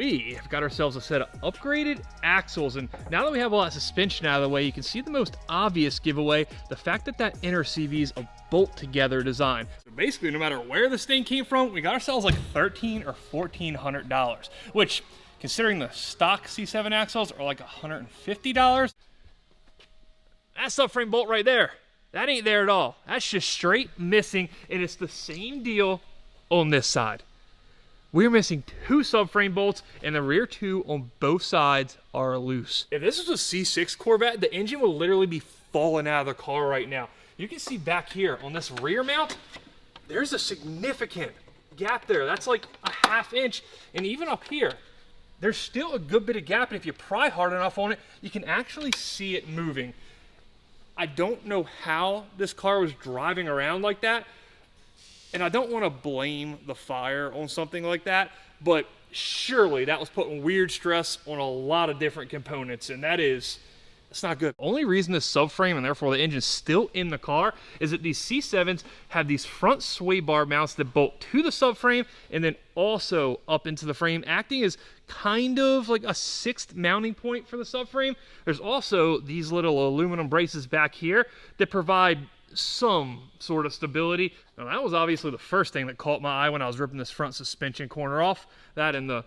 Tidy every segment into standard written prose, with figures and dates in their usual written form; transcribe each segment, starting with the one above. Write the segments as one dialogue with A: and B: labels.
A: we have got ourselves a set of upgraded axles, and now that we have all that suspension out of the way, you can see the most obvious giveaway, the fact that that inner CV is a bolt together design. So basically, no matter where this thing came from, we got ourselves like $1,300 or $1,400, which, considering the stock C7 axles are like $150, that subframe bolt right there, that ain't there at all. That's just straight missing, and it's the same deal on this side. We're missing 2 subframe bolts, and the rear 2 on both sides are loose. If this was a C6 Corvette, the engine would literally be falling out of the car right now. You can see back here on this rear mount, there's a significant gap there. That's like a ½ inch, and even up here, there's still a good bit of gap, and if you pry hard enough on it, you can actually see it moving. I don't know how this car was driving around like that, and I don't want to blame the fire on something like that, but surely that was putting weird stress on a lot of different components, and that's not good. Only reason this subframe, and therefore the engine's still in the car, is that these C7s have these front sway bar mounts that bolt to the subframe and then also up into the frame, acting as kind of like a 6th mounting point for the subframe. There's also these little aluminum braces back here that provide some sort of stability. Now, that was obviously the first thing that caught my eye when I was ripping this front suspension corner off. That and the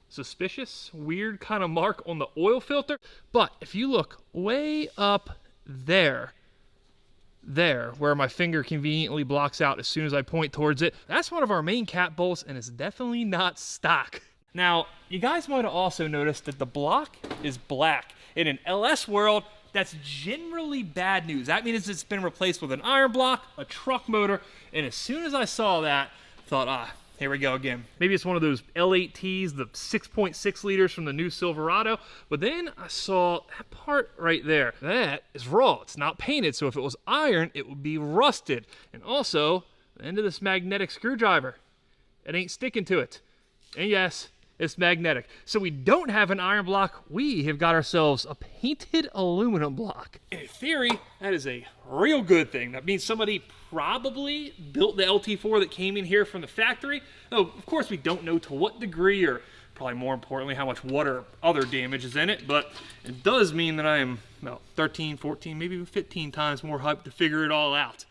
A: suspicious, weird kind of mark on the oil filter. But if you look way up there where my finger conveniently blocks out as soon as I point towards it, that's one of our main cat bolts, and it's definitely not stock. Now, you guys might have also noticed that the block is black. In an LS world, that's generally bad news. That means it's been replaced with an iron block, a truck motor, and as soon as I saw that, I thought, here we go again. Maybe it's one of those L8Ts, the 6.6 liters from the new Silverado, but then I saw that part right there. That is raw. It's not painted, so if it was iron, it would be rusted. And also, the end of this magnetic screwdriver, it ain't sticking to it. And yes, it's magnetic. So we don't have an iron block. We have got ourselves a painted aluminum block. In theory, that is a real good thing. That means somebody probably built the LT4 that came in here from the factory. Though, of course, we don't know to what degree, or probably more importantly, how much water or other damage is in it. But it does mean that I am about 13, 14, maybe even 15 times more hyped to figure it all out.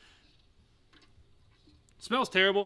A: It smells terrible.